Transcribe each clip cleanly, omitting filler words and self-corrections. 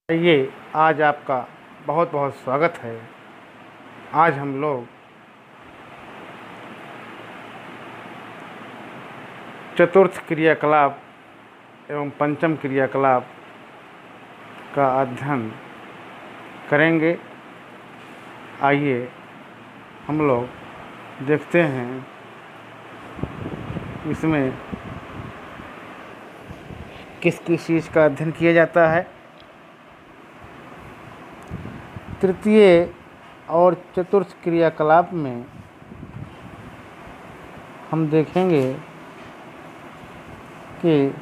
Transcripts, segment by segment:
ये आज आपका बहुत बहुत स्वागत है। आज हम लोग चतुर्थ क्रियाकलाप एवं पंचम क्रियाकलाप का अध्ययन करेंगे। आइए हम लोग देखते हैं इसमें किस किस चीज़ का अध्ययन किया जाता है। तृतीय और चतुर्थ क्रियाकलाप में हम देखेंगे कि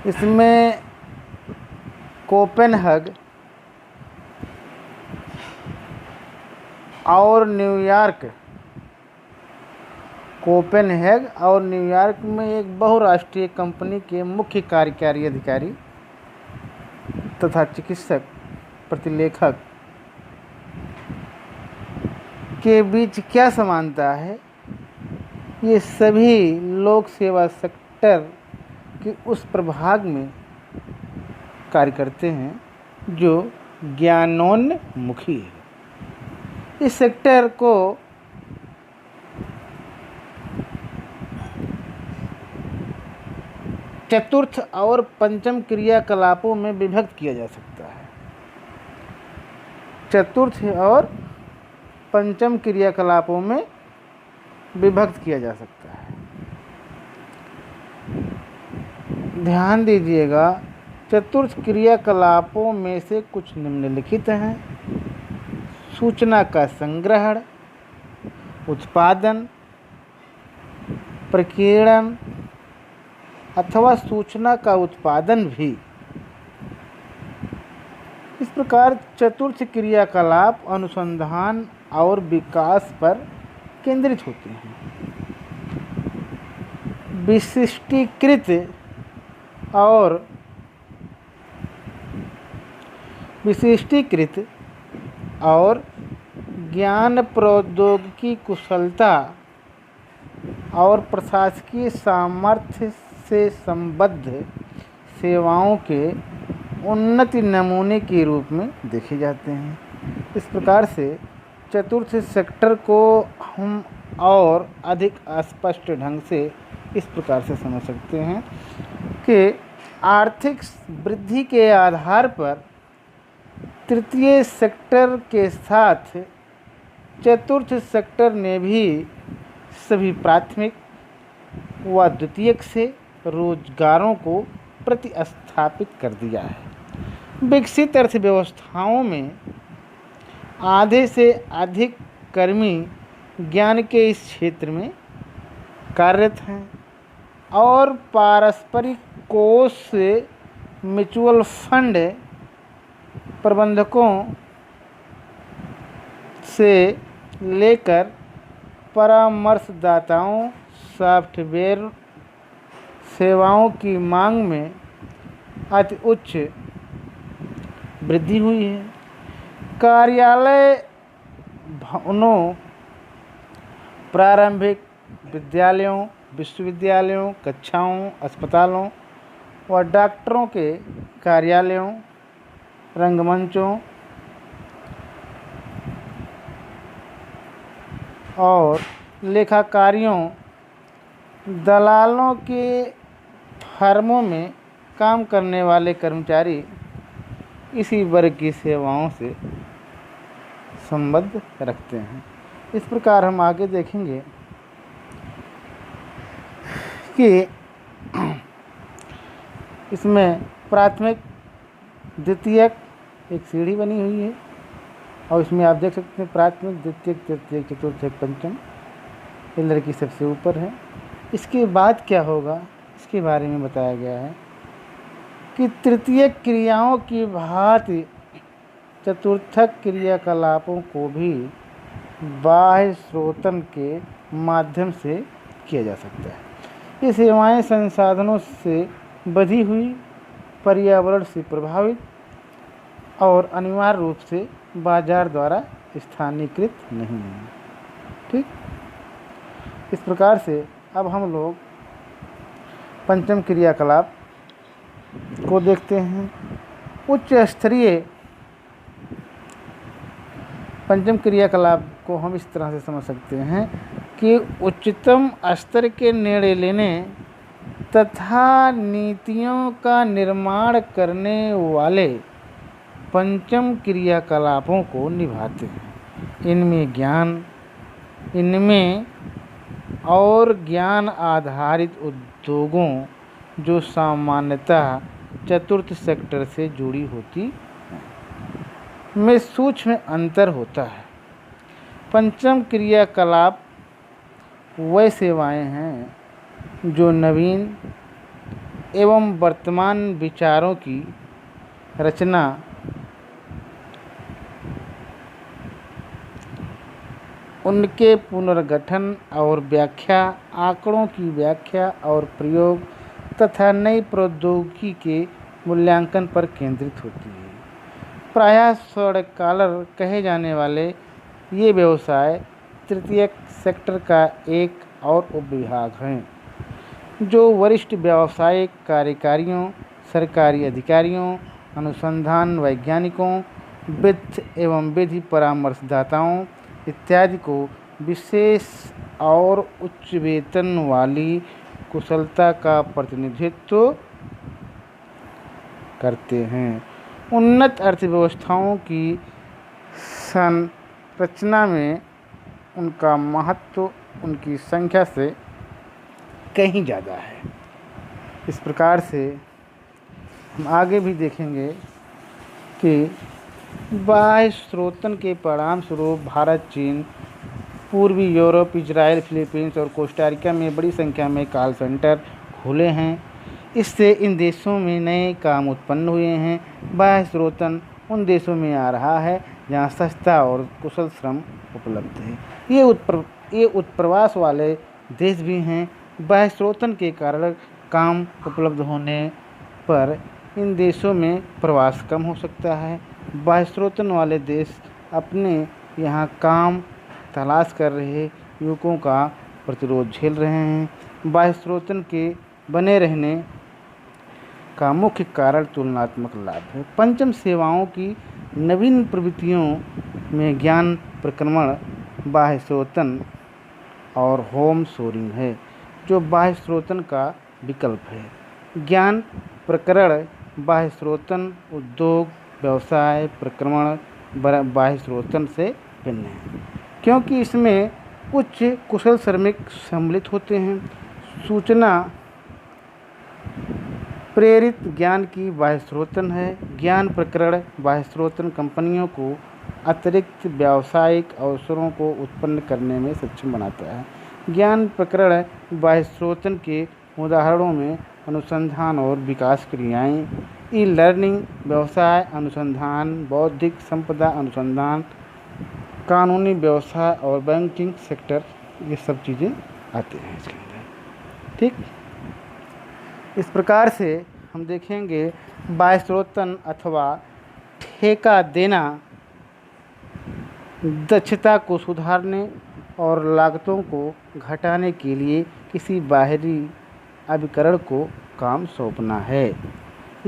इसमें कोपेनहेग और न्यूयॉर्क में एक बहुराष्ट्रीय कंपनी के मुख्य कार्यकारी अधिकारी तथा चिकित्सक प्रतिलेखक के बीच क्या समानता है। ये सभी लोक सेवा सेक्टर के उस प्रभाग में कार्य करते हैं जो ज्ञानोन्मुखी है। इस सेक्टर को चतुर्थ और पंचम क्रियाकलापों में विभक्त किया जा सकता है। चतुर्थ और पंचम क्रियाकलापों में विभक्त किया जा सकता है। ध्यान दीजिएगा, चतुर्थ क्रियाकलापों में से कुछ निम्नलिखित हैं: सूचना का संग्रहण, उत्पादन, प्रकीर्णन अथवा सूचना का उत्पादन भी। इस प्रकार चतुर्थ क्रियाकलाप अनुसंधान और विकास पर केंद्रित होते हैं। विशिष्टीकृत और ज्ञान प्रौद्योगिकी कुशलता और प्रशासकीय सामर्थ्य से संबद्ध सेवाओं के उन्नति नमूने के रूप में देखे जाते हैं। इस प्रकार से चतुर्थ सेक्टर को हम और अधिक स्पष्ट ढंग से इस प्रकार से समझ सकते हैं कि आर्थिक वृद्धि के आधार पर तृतीय सेक्टर के साथ चतुर्थ सेक्टर ने भी सभी प्राथमिक व द्वितीयक से रोजगारों को प्रतिस्थापित कर दिया है। विकसित अर्थव्यवस्थाओं में आधे से अधिक कर्मी ज्ञान के इस क्षेत्र में कार्यरत हैं और पारस्परिक कोष से म्यूचुअल फंड प्रबंधकों से लेकर परामर्शदाताओं, सॉफ्टवेयर सेवाओं की मांग में अति उच्च वृद्धि हुई है। कार्यालय भवनों, प्रारंभिक विद्यालयों, विश्वविद्यालयों, कक्षाओं, अस्पतालों व डॉक्टरों के कार्यालयों, रंगमंचों और लेखाकारियों, दलालों के फर्मों में काम करने वाले कर्मचारी इसी वर्ग की सेवाओं से संबंध रखते हैं। इस प्रकार हम आगे देखेंगे कि इसमें प्राथमिक, द्वितीयक एक सीढ़ी बनी हुई है और इसमें आप देख सकते हैं प्राथमिक, द्वितीयक, तृतीयक, चतुर्थक, पंचम। ये लड़की सबसे ऊपर है। इसके बाद क्या होगा इसके बारे में बताया गया है कि तृतीय क्रियाओं की भांति चतुर्थक क्रियाकलापों को भी बाह्य स्रोतन के माध्यम से किया जा सकता है। ये सेवाएं संसाधनों से बधी हुई, पर्यावरण से प्रभावित और अनिवार्य रूप से बाजार द्वारा स्थानीयकृत नहीं है। ठीक, इस प्रकार से अब हम लोग पंचम क्रियाकलाप को देखते हैं। उच्च स्तरीय पंचम क्रियाकलाप को हम इस तरह से समझ सकते हैं कि उच्चतम स्तर के निर्णय लेने तथा नीतियों का निर्माण करने वाले पंचम क्रियाकलापों को निभाते हैं। इनमें और ज्ञान आधारित उद्योगों जो सामान्यतः चतुर्थ सेक्टर से जुड़ी होती में सूक्ष्म अंतर होता है। पंचम क्रियाकलाप वह सेवाएं हैं जो नवीन एवं वर्तमान विचारों की रचना, उनके पुनर्गठन और व्याख्या, आंकड़ों की व्याख्या और प्रयोग तथा नई प्रौद्योगिकी के मूल्यांकन पर केंद्रित होती है। प्रायः स्वर्ण कॉलर कहे जाने वाले ये व्यवसाय तृतीय सेक्टर का एक और उपविभाग हैं जो वरिष्ठ व्यावसायिक कार्यकारियों, सरकारी अधिकारियों, अनुसंधान वैज्ञानिकों, वित्त एवं विधि परामर्शदाताओं इत्यादि को विशेष और उच्च वेतन वाली कुशलता का प्रतिनिधित्व करते हैं। उन्नत अर्थव्यवस्थाओं की संरचना में उनका महत्व उनकी संख्या से कहीं ज़्यादा है। इस प्रकार से हम आगे भी देखेंगे कि बाह्य स्रोतन के परिणाम स्वरूप भारत, चीन, पूर्वी यूरोप, इजराइल, फिलीपींस और कोस्टारिका में बड़ी संख्या में कॉल सेंटर खुले हैं। इससे इन देशों में नए काम उत्पन्न हुए हैं। बाह्य स्रोतन उन देशों में आ रहा है जहाँ सस्ता और कुशल श्रम उपलब्ध है। ये उत्प्रवास वाले देश भी हैं। बाह्य स्रोतन के कारण काम उपलब्ध होने पर इन देशों में प्रवास कम हो सकता है। बाह्य स्रोतन वाले देश अपने यहाँ काम तलाश कर रहे युवकों का प्रतिरोध झेल रहे हैं। बाह्य स्रोतन के बने रहने का मुख्य कारण तुलनात्मक लाभ है। पंचम सेवाओं की नवीन प्रवृत्तियों में ज्ञान प्रक्रमण, बाह्य स्रोतन और होम शोरिंग है जो बाह्य स्रोतन का विकल्प है। ज्ञान प्रकरण बाह्य स्रोतन, उद्योग, व्यवसाय प्रक्रमण बाह्य स्रोतन से भिन्न है क्योंकि इसमें उच्च कुशल श्रमिक सम्मिलित होते हैं। सूचना प्रेरित ज्ञान की बाह्य स्रोतन है। ज्ञान प्रकरण बाह्य स्रोतन कंपनियों को अतिरिक्त व्यावसायिक अवसरों को उत्पन्न करने में सक्षम बनाता है। ज्ञान प्रकरण बाह्य स्रोतन के उदाहरणों में अनुसंधान और विकास क्रियाएं, ई लर्निंग, व्यवसाय अनुसंधान, बौद्धिक संपदा अनुसंधान, कानूनी व्यवसाय और बैंकिंग सेक्टर, ये सब चीज़ें आते हैं इसके अंदर। ठीक, इस प्रकार से हम देखेंगे बाह्य स्रोतन अथवा ठेका देना दक्षता को सुधारने और लागतों को घटाने के लिए किसी बाहरी अभिकरण को काम सौंपना है।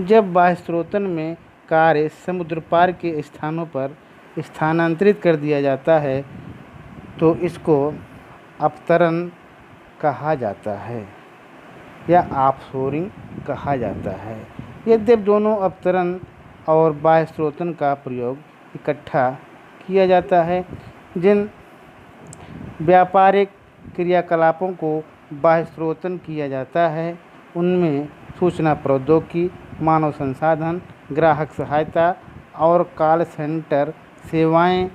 जब बाह्य स्रोतन में कार्य समुद्र पार के स्थानों पर स्थानांतरित कर दिया जाता है तो इसको अपतरण कहा जाता है या ऑफशोरिंग कहा जाता है। यद्यपि दोनों अपतरण और बाह्य स्रोतन का प्रयोग इकट्ठा किया जाता है। जिन व्यापारिक क्रियाकलापों को बाह्य स्रोतन किया जाता है उनमें सूचना प्रौद्योगिकी, मानव संसाधन, ग्राहक सहायता और कॉल सेंटर सेवाएं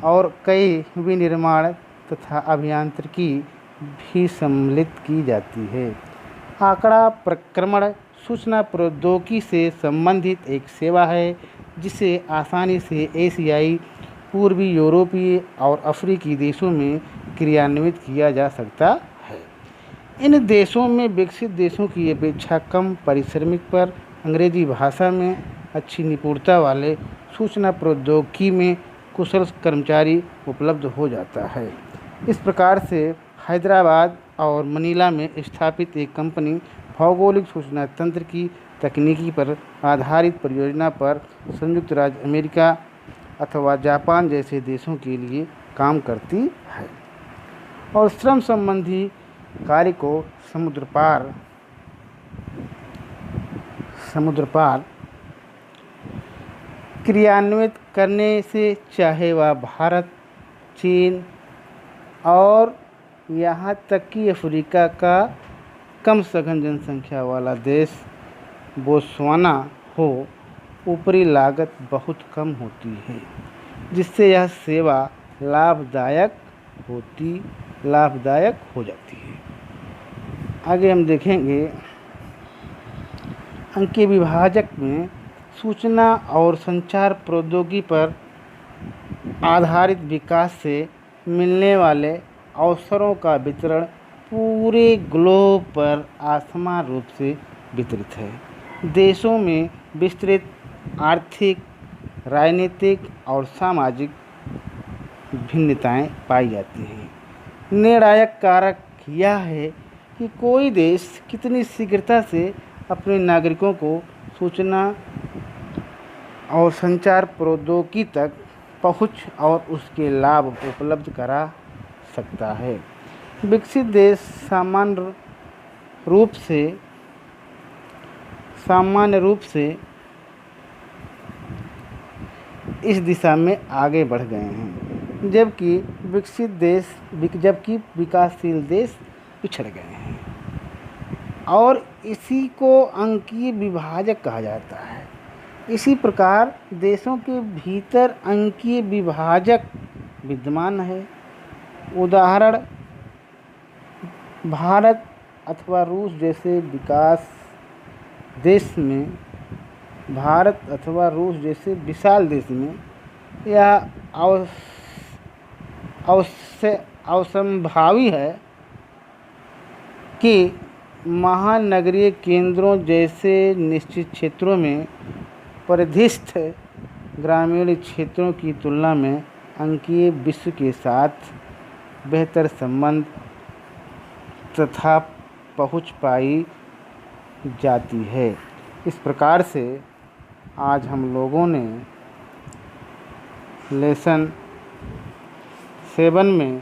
और कई विनिर्माण तथा अभियांत्रिकी भी सम्मिलित की जाती है। आंकड़ा प्रक्रमण सूचना प्रौद्योगिकी से संबंधित एक सेवा है जिसे आसानी से एशियाई, पूर्वी यूरोपीय और अफ्रीकी देशों में क्रियान्वित किया जा सकता है। इन देशों में विकसित देशों की अपेक्षा कम पारिश्रमिक पर अंग्रेजी भाषा में अच्छी निपुणता वाले सूचना प्रौद्योगिकी में कुशल कर्मचारी उपलब्ध हो जाता है। इस प्रकार से हैदराबाद और मनीला में स्थापित एक कंपनी भौगोलिक सूचना तंत्र की तकनीकी पर आधारित परियोजना पर संयुक्त राज्य अमेरिका अथवा जापान जैसे देशों के लिए काम करती है और श्रम संबंधी कार्य को समुद्र पार क्रियान्वित करने से, चाहे वह भारत, चीन और यहाँ तक कि अफ्रीका का कम सघन जनसंख्या वाला देश बोत्सवाना हो, ऊपरी लागत बहुत कम होती है, जिससे यह सेवा लाभदायक हो जाती है। आगे हम देखेंगे अंकीय विभाजक में सूचना और संचार प्रौद्योगिकी पर आधारित विकास से मिलने वाले अवसरों का वितरण पूरे ग्लोब पर असमान रूप से वितरित है। देशों में विस्तृत आर्थिक, राजनीतिक और सामाजिक भिन्नताएं पाई जाती हैं। निर्णायक कारक यह है कि कोई देश कितनी शीघ्रता से अपने नागरिकों को सूचना और संचार प्रौद्योगिकी तक पहुंच और उसके लाभ उपलब्ध करा सकता है। विकसित देश सामान्य रूप से इस दिशा में आगे बढ़ गए हैं, जबकि विकासशील देश पिछड़ गए हैं और इसी को अंकीय विभाजक कहा जाता है। इसी प्रकार देशों के भीतर अंकीय विभाजक विद्यमान है। उदाहरण, भारत अथवा रूस जैसे विशाल देश में यह असंभावी है कि महानगरीय केंद्रों जैसे निश्चित क्षेत्रों में परिदृष्ट ग्रामीण क्षेत्रों की तुलना में अंकीय विश्व के साथ बेहतर संबंध तथा पहुंच पाई जाती है। इस प्रकार से आज हम लोगों ने लेसन 7 में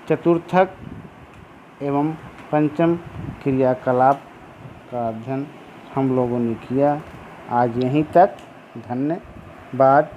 चतुर्थक एवं पंचम क्रियाकलाप का अध्ययन हम लोगों ने किया। आज यहीं तक। धन्यवाद।